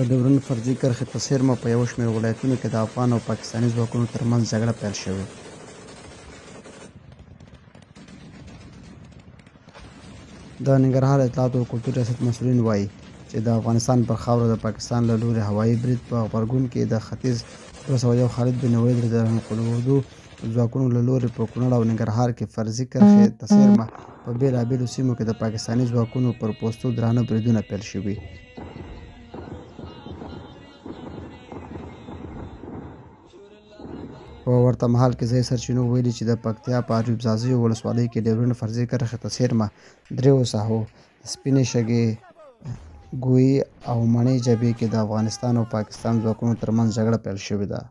ډیورنډ فرضي کرښې په څېرمه په یو شمېر ولایتونو کې د افغان او پاکستاني ځواکونو ترمنځ جګړه پیل شوې. د ننګرهار اطلاعاتو او کلتور ریاست مسؤلین وایي چې د افغانستان پر خاوره د پاکستان له لوري هوایي برید په غبرګون کې د ختیځ 201 خالد بن ولید د رحمالقدو ځواکونو له لوري په کونړ او ننګرهار کې فرضي کرښې ته څېرمه په بېلابېلو سیمو کې د پاکستاني ځواکونو پر پوستو درانه بریدونه پیل شوي. په ورته مهال کې ځایي سرچینو ویلي چې د پکتیا په اریوب ځاځیو ولسوالۍ کې ډیورنډ فرضي کرښې ته څېرمه دریو ساحو سپینې شګې ګویي او مڼې جبهې کې د افغانستان او پاکستان ځواکونو ترمنځ جګړه پیل شوې ده.